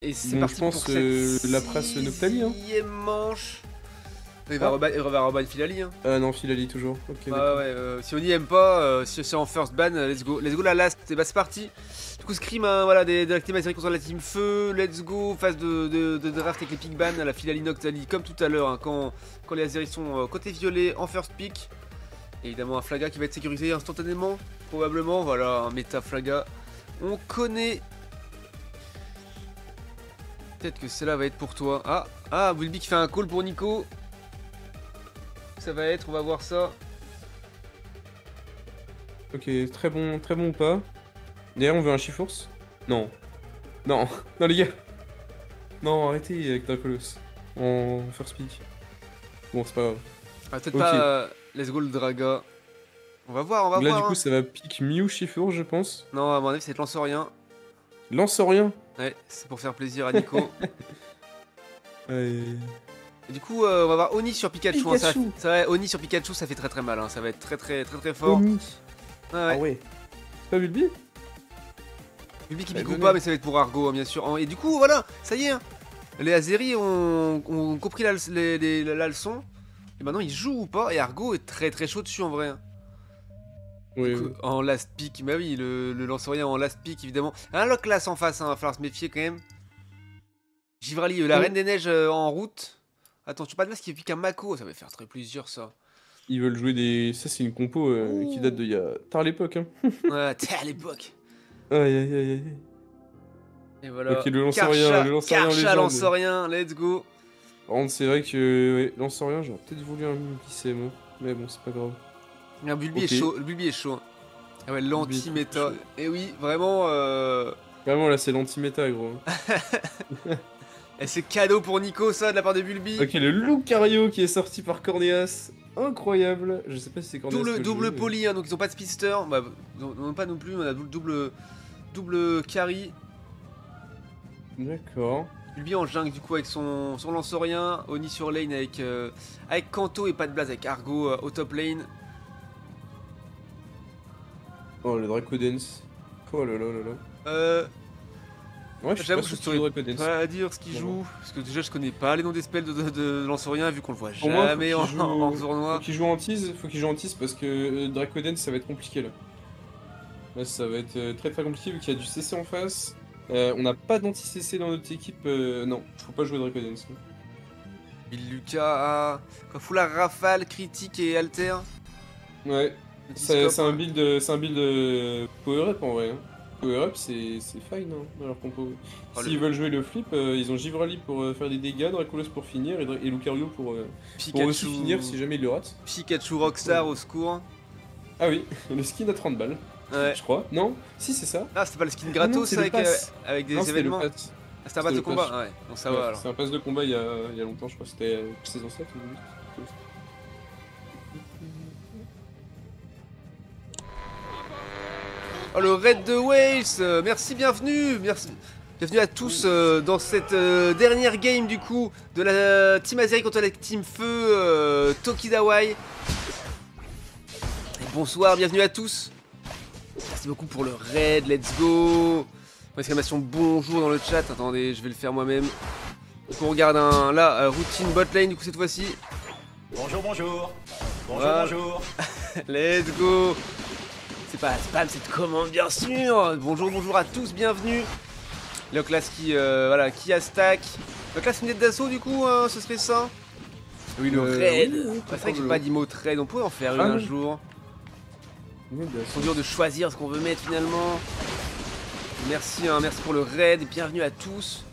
Et c'est Bon, parti je pense pour cette la presse Noctali, hein. 6ème manche. Il va reban Filali, hein. Ah non, Filali toujours. Ok, Bah ouais, si Oni aime pas, si c'est en first ban, let's go. Let's go la last, et bah c'est parti. Du coup Scream, hein, voilà, de la team Azeri contre la team Feu, let's go, phase de draft avec les pick ban, la Filali Noctali comme tout à l'heure, hein, quand les Azeri sont côté violet en first pick. Et évidemment un Flaga qui va être sécurisé instantanément, probablement, voilà, un méta Flaga. On connaît. Peut-être que celle-là va être pour toi. Ah, Wilby qui fait un call pour Nico. Ça va être, on va voir ça. Ok, très bon ou pas. D'ailleurs, on veut un Chiforce. Non. Non, non les gars. Non, arrêtez avec Dracolos. En first pick. Bon, c'est pas grave. Ah, peut-être Ok. pas let's go le Draga. On va voir, Là, du hein. coup, ça va pick Mew Chiforce, je pense. Non, à mon avis, c'est lance rien. Lance rien. Ouais, c'est pour faire plaisir à Nico. Ouais. Et du coup, on va voir Oni sur Pikachu. Pikachu. Hein, ça, Oni sur Pikachu, ça fait très mal. Hein. Ça va être très fort. Oni. Ah Ah ouais. C'est pas Bulbi? Wilby qui pique ou pas, mais ça va être pour Argo, hein, bien sûr. Et du coup, voilà, ça y est. Hein. Les Azeri ont compris la leçon. Et maintenant, ils jouent ou pas. Et Argo est très chaud dessus en vrai. Hein. Oui, Donc, oui. en last pick, bah oui, le lance-rien en last pick évidemment. Un lock class en face, hein, va falloir se méfier quand même. Givrali, la Reine des Neiges en route. Attends, tu pas de masque qui pique un Mako, ça va faire très plaisir ça. Ils veulent jouer des. Ça, c'est une compo qui date d'il y a tard l'époque. Hein. Ouais, t'es à l'époque. Aïe. Et voilà. Ok, le lance-rien, Karcha lance-rien, let's go. Par contre, c'est vrai que ouais, lance-rien, j'aurais peut-être voulu un PC, moi. Mais bon, c'est pas grave. Un Bulbi Ok. est chaud, le Bulbi est chaud. Hein. Ah ouais, l'anti-méta. Et oui, vraiment. Vraiment, là, c'est l'anti-méta, gros. Et c'est cadeau pour Nico, ça, de la part de Bulbi. Ok, le Lucario qui est sorti par Corneas. Incroyable. Je sais pas si c'est Corneas. Double poly, hein, donc ils ont pas de speedster. Bah, non, pas non plus, on a double carry. D'accord. Bulbi en jungle du coup avec son lance-rien, Oni sur lane avec Kanto et pas de blaze avec Argo au top lane. Oh, le Dracodance. Oh là là là là. Ouais, je suis pas J'avoue que je sûr sur le saurais Dracodance. pas dire ce qu'il joue, parce que déjà je connais pas les noms des spells de lance-rien vu qu'on le voit Pour moi, jamais en tournoi. Faut qu'il joue en tease parce que Dracodance ça va être compliqué là. Là, ça va être très compliqué vu qu'il y a du CC en face. On n'a pas d'anti-CC dans notre équipe. Non, faut pas jouer Dracodance. Bill Lucas quand fout la rafale, critique et alter. Ouais, c'est un build power up en vrai. Hein. Power up c'est fine hein, dans leur compo. S'ils veulent jouer le flip, ils ont Givrali pour faire des dégâts, Dracolos pour finir et Lucario pour aussi finir si jamais il le rate. Pikachu Rockstar au secours. Ah oui, le skin à 30 balles. Ouais. Je crois. Non? Si, c'est ça. Ah, c'était pas le skin gratos non, avec des événements. Le Ah, c'était un pass de combat. Ah ouais, bon ça va alors. C'est un pass de combat il y a longtemps, je crois. C'était saison 7 ou 8. Oh le raid de Wales, merci, bienvenue, bienvenue à tous dans cette dernière game du coup de la team Azeri contre la team Feu Tokidawai. Et bonsoir, bienvenue à tous. Merci beaucoup pour le raid, let's go. Exclamation bonjour dans le chat, attendez, je vais le faire moi-même. Donc on regarde routine bot lane du coup cette fois-ci. Bonjour. Voilà. Bonjour. Let's go. C'est pas spam cette commande bien sûr. Bonjour à tous, bienvenue. Le class qui a stack. Le class une d'assaut du coup, ce serait ça. Oui le raid. Oui, c'est vrai que j'ai pas d'emote raid, on pourrait en faire une un jour. C'est dur de choisir ce qu'on veut mettre finalement. Merci, merci pour le raid, bienvenue à tous.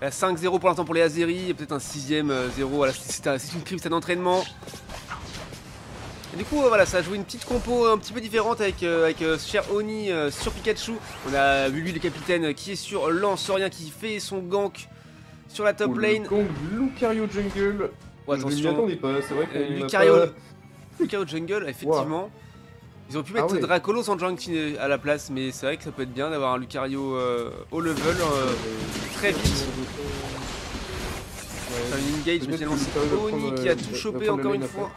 5-0 pour l'instant pour les Azeri, peut-être un 6ème 0, voilà, c'est une crypte d'entraînement. Et du coup voilà, ça a joué une petite compo un petit peu différente avec cher Oni sur Pikachu. On a lui le capitaine qui est sur lance-rien, qui fait son gank sur la top lane. Lucario jungle. Oh, attention. Je m'y attendais pas, c'est vrai qu'on Lucario jungle, effectivement. Wow. Ils auraient pu mettre Dracolos en jungle à la place, mais c'est vrai que ça peut être bien d'avoir un Lucario haut level très vite. Une engage, mais finalement c'est Oni qui a tout chopé encore une fois.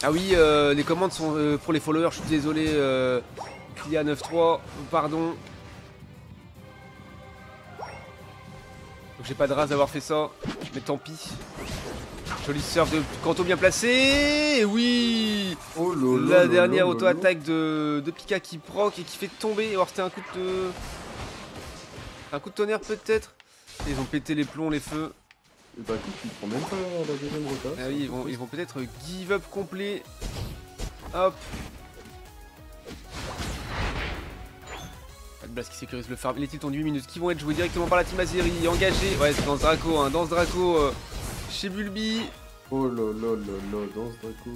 Ah oui, les commandes sont pour les followers, je suis désolé. Plia 9-3, pardon. Donc j'ai pas de race d'avoir fait ça, mais tant pis. Joli surf de Kanto bien placé. Et oui, oh la dernière auto-attaque de Pika qui proc et qui fait tomber. Alors c'était un coup de tonnerre peut-être. Ils ont pété les plombs, les feux. Et bah écoute, tu prends même pas la deuxième rotation. Ah oui, ils vont peut-être give up complet. Hop. Pas de blast qui sécurise le farm. Les tilts ont 8 minutes qui vont être joués directement par la team Azeri. Engagé. Ouais, c'est dans ce Draco, hein. Dans ce Draco chez Bulbi. Oh là là là là, dans ce Draco.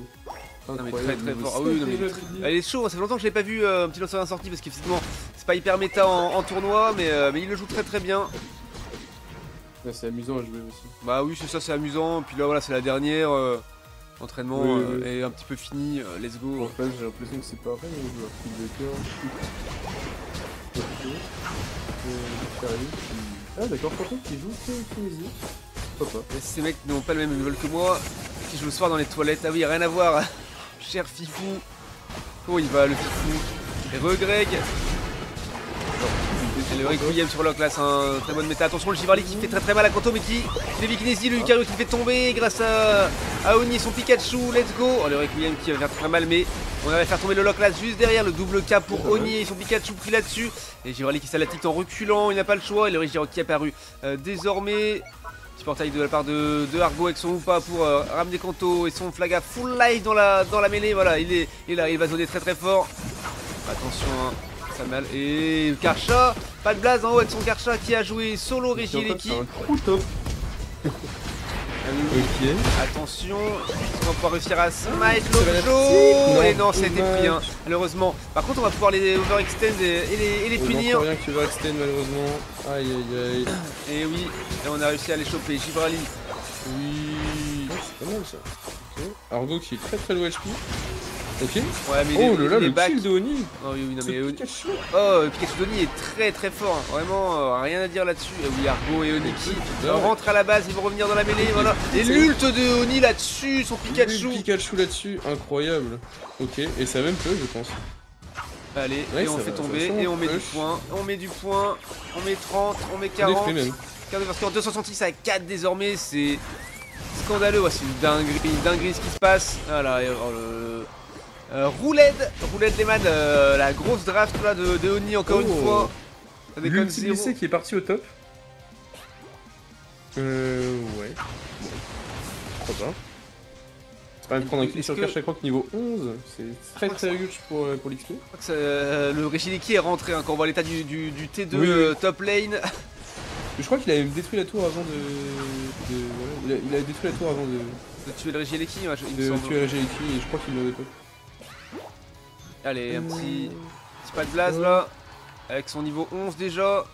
Non mais très fort. Ah oui, non, mais elle est chaud, ça fait longtemps que je l'ai pas vu un petit lanceur sorti parce qu'effectivement c'est pas hyper méta en tournoi, mais il le joue très bien. Ouais, c'est amusant à jouer aussi. Bah oui, c'est ça, c'est amusant. Puis là voilà, c'est la dernière. Entraînement est un petit peu fini, let's go. En fait, j'ai l'impression que c'est pareil, on joue un truc de cœur. Ah d'accord, Quentin qui joue Tunisie. Pourquoi pas. Et ces mecs n'ont pas le même level que moi, qui jouent le soir dans les toilettes. Ah oui, rien à voir. Cher Fifou. Oh, il va le Fifou. Et Greg. Et le Requiem sur la classe, hein. Très bonne méta. Attention, le Givrali qui fait très mal à Kanto, mais qui Lévi Kinesi, le Lucario qui fait tomber grâce à Oni et son Pikachu. Let's go. Oh, le Requiem qui va faire très mal, mais on va faire tomber le lock là juste derrière. Le double K pour Oni et son Pikachu pris là-dessus. Et Givrali qui s'alatite en reculant, il n'a pas le choix. Et le Regiro qui est apparu désormais. Petit portail de la part de Argo avec son Oupa pour ramener Kanto et son Flaga full life dans la mêlée. Voilà, il est là, il va zoner très fort. Attention, hein. Mal. Et Karcha, pas de blaze en haut avec son Karcha qui a joué solo Regieleki. Ok. Attention, on va pouvoir réussir à smite Lojo. Et non, c'était pris, hein, malheureusement. Par contre, on va pouvoir les overextend et les punir. Rien que tu overextend malheureusement. Aïe. Et oui, et on a réussi à les choper. Givrali. Oui. C'est pas mal ça. Okay. Argo qui est très low HP. Ok. Ouais, mais oh là là, le kill de Oni. Oh oui, non mais Pikachu. Oh, Pikachu d'Oni est très fort, hein. Vraiment rien à dire là-dessus. Et oui, Argo et Oni qui rentrent à la base, ils vont revenir dans la mêlée, voilà. Et l'ult de Oni là-dessus, son Pikachu. Pikachu là-dessus, incroyable. Ok, et ça même peu, je pense. Allez, ouais, et on fait tomber, et on met du point, on met 30, on met 40. Parce qu'en 266 à 4 désormais, c'est scandaleux, ouais, c'est une dinguerie ce qui se passe. Voilà, Roulette Lehman, la grosse draft là de Oni encore une fois. Ça déconne zéro. Qui est parti au top. Ouais. Pourquoi pas. C'est pas même prendre un kill sur Cash Croc niveau 11. C'est très huge pour l'XP. Le Regieleki est rentré hein, quand on voit l'état du T2 top lane. Je crois qu'il avait détruit la tour avant de... Il a détruit la tour avant de tuer le Regieleki, ouais, il me semble. De tuer le Regieleki et je crois qu'il l'avait pas. Allez, un petit pas de blase là, avec son niveau 11 déjà.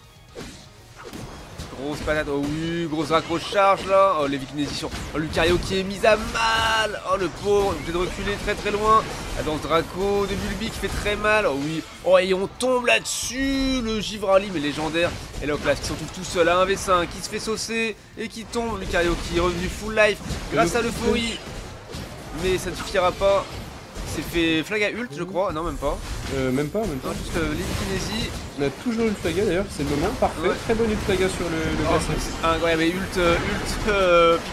Grosse patate, oh oui, grosse accroche-charge là. Oh, les Kinesi sur Lucario qui est mis à mal. Oh, le pauvre, obligé de reculer très loin. La danse Draco de Bulbi qui fait très mal. Oh oui, oh, et on tombe là-dessus. Le Givrali, mais légendaire. Et là, classe qui se retrouve tout seul à 1v5, qui se fait saucer et qui tombe. Lucario qui est revenu full life grâce à l'euphorie. Mais ça ne suffira pas. Il s'est fait Flaga ult, je crois. Non, même pas. Même pas. Non, juste Lévi. On a toujours eu le Flaga d'ailleurs, c'est le moment parfait. Ouais. Très bonne ult Flaga sur le bassin. Incroyable, et ult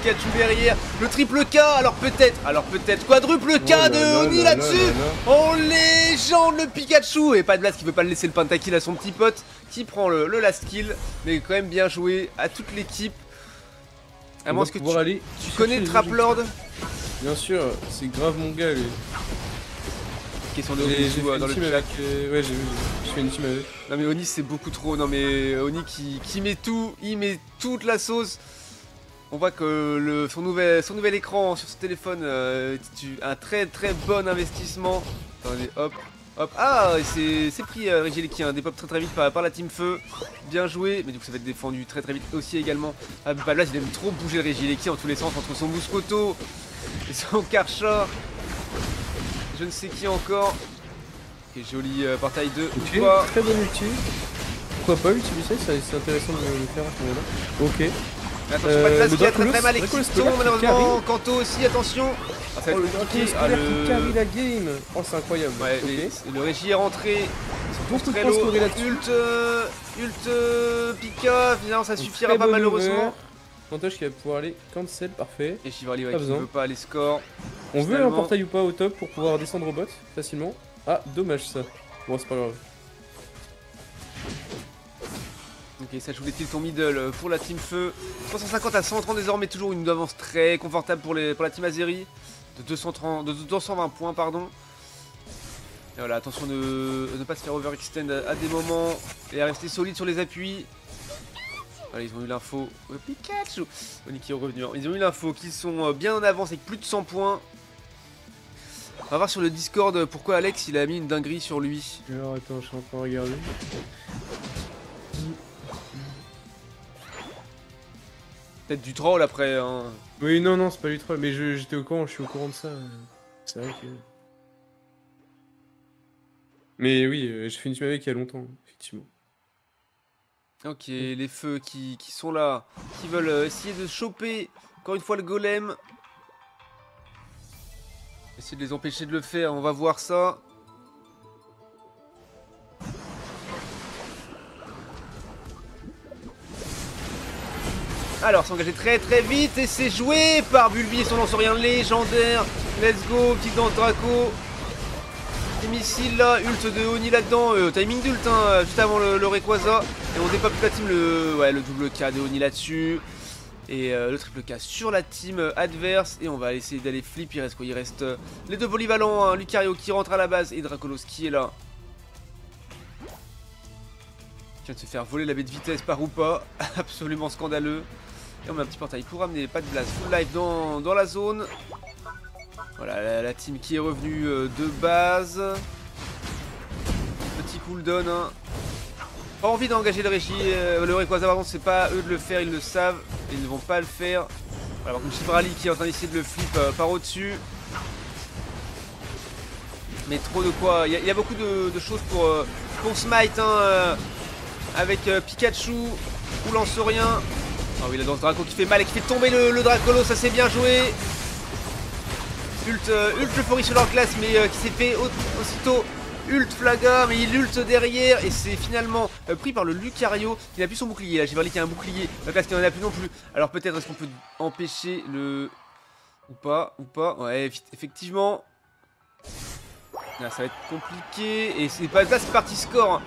Pikachu derrière. Le triple K, alors peut-être. Quadruple K de Oni là-dessus. Oh, légende le Pikachu. Et pas de blast qui veut pas le laisser le pentakill à son petit pote qui prend le last kill. Mais quand même bien joué à toute l'équipe. À moins que tu connais Traplord. Bien sûr, c'est grave mon gars lui. Question de Oni dans le chat. Ouais, j'ai vu, je fais une team avec. Non mais Oni c'est beaucoup trop, non mais Oni qui met tout, il met toute la sauce. On voit que son nouvel écran sur ce téléphone, un très bon investissement. Attendez, hop. Ah, c'est pris Regieleki, des pop très vite par la team feu. Bien joué, mais du coup ça va être défendu très vite aussi également. Ah, Pablas il aime trop bouger le Regieleki en tous les sens, entre son Mouscoto et son Karcha. Je ne sais qui encore. Ok, joli portail de Oupa. Très bon ulti. Pourquoi pas l'utiliser, c'est intéressant de le faire à ce moment-là. Ok. Attention, pas de place qui a très mal et qui tombe malheureusement. Kanto aussi, attention. Ah, ça va être compliqué. Le carry la game. Oh, c'est incroyable. Ouais, le Régi est rentré. beaucoup de points scorés là-dessus. Ult, Pika, finalement ça suffira pas malheureusement. Avantage qui va pouvoir aller cancel, parfait. Et Chivalry qui ne veut pas aller score. On veut un portail ou pas au top pour pouvoir descendre au bot facilement. Ah, dommage ça. Bon, c'est pas grave. Ok, ça joue les tilts en middle pour la team feu. 350 à 130 désormais, toujours une avance très confortable pour la team Azeri. De 220 points, pardon. Et voilà, attention de ne pas se faire overextend à des moments et à rester solide sur les appuis. Voilà, ils ont eu l'info. Pikachu Oni qui est revenu. Ils ont eu l'info qu'ils sont bien en avance avec plus de 100 points. On va voir sur le Discord pourquoi Alex il a mis une dinguerie sur lui. Alors attends, je suis en train de regarder. Peut-être du troll après. Hein. Oui, non, c'est pas du troll, mais j'étais au courant, je suis au courant de ça. C'est vrai que. Mais oui, j'ai fait une team avec il y a longtemps, effectivement. Ok, les feux qui sont là, qui veulent essayer de choper encore une fois le golem. Essayer de les empêcher de le faire, on va voir ça. Alors, s'engager très vite et c'est joué par Bulbi et son lance-rien légendaire. Let's go, petit dans Draco. Des missiles là, ult de Oni là-dedans, timing d'ult hein, juste avant le Rayquaza. Et on dépop toute la team, le double K de Oni là-dessus. Et le triple K sur la team adverse. Et on va essayer d'aller flip, il reste quoi? Il reste les deux polyvalents, hein, Lucario qui rentre à la base et Dracolos qui est là. Qui vient de se faire voler la baie de vitesse par ou pas. Absolument scandaleux. Et on met un petit portail pour amener pas de blast full life dans la zone. Voilà la team qui est revenue de base. Petit cooldown hein. Pas envie d'engager le Rayquaza, par contre c'est pas eux de le faire, ils le savent. Ils ne vont pas le faire. Voilà, par contre Chibrali qui est en train d'essayer de le flip par au-dessus. Mais trop de quoi. Il y a beaucoup de choses pour smite hein, avec Pikachu ou lance-rien. Ah oui, là dans ce Draco qui fait mal et qui fait tomber le Dracolo, ça c'est bien joué. Ult Euphorie sur leur classe, mais qui s'est fait aussitôt ult Flaga, mais il ult derrière et c'est finalement pris par le Lucario. Il n'a plus son bouclier, là j'ai parlé qu'il y a un bouclier, la classe qui n'en a plus non plus. Alors peut-être est-ce qu'on peut empêcher le... Ou pas, ouais effectivement. Là, ça va être compliqué et c'est pas là, c'est parti score.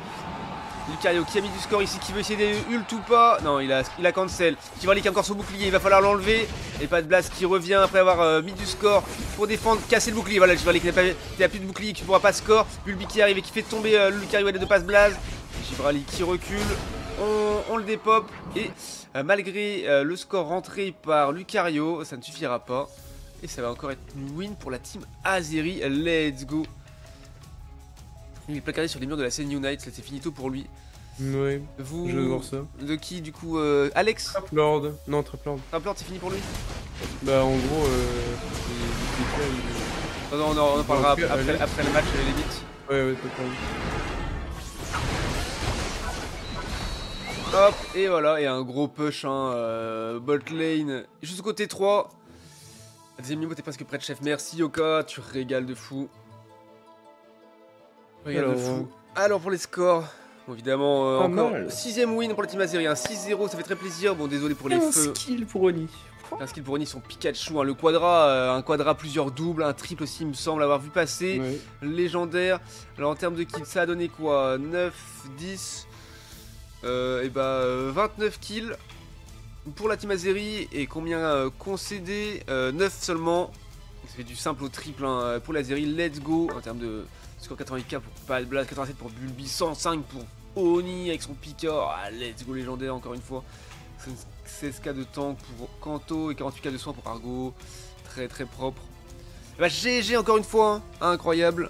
Lucario qui a mis du score ici, qui veut essayer des ult ou pas. Non, il a cancel. Chivalry qui a encore son bouclier, il va falloir l'enlever. Et pas de blast qui revient après avoir mis du score pour défendre, casser le bouclier. Voilà, Chivalry qui n'a plus de bouclier, qui ne pourra pas score. Bulbi qui arrive et qui fait tomber le Lucario de passe blast. Chivalry qui recule. On le dépop. Et malgré le score rentré par Lucario, ça ne suffira pas. Et ça va encore être une win pour la team Azeri. Let's go. Il est placardé sur les murs de la scène Unite, c'est finito pour lui. Ouais, vous, je veux voir ça. De qui du coup Alex Traplord. Non, Traplord. Traplord c'est fini pour lui. Bah en gros, non, on en parlera après le match limite. Ouais, pas de problème. Hop, et voilà, et un gros push, hein, bot lane, juste côté 3. La deuxième niveau, t'es presque près de chef. Merci Yoka, tu régales de fou. Alors pour les scores, bon, évidemment encore 6ème win pour la team Azeri, 6-0, ça fait très plaisir. Bon désolé pour les feux. Un skill pour Oni. Un skill pour Oni, son Pikachu, hein, le quadra, un quadra plusieurs doubles, un triple aussi il me semble avoir vu passer. Ouais. Légendaire. Alors en termes de kills ça a donné quoi? 9, 10, et bah 29 kills pour la team Azeri. Et combien concédé? 9 seulement. Ça fait du simple au triple hein, pour l'Azeri, let's go. En termes de score 88k pour Bad Blast, 87 pour Bulbi, 105 pour Oni avec son Pika. Ah, let's go légendaire encore une fois. 16k de tank pour Kanto et 48k de soins pour Argo. Très propre. Bah GG encore une fois, hein. Incroyable.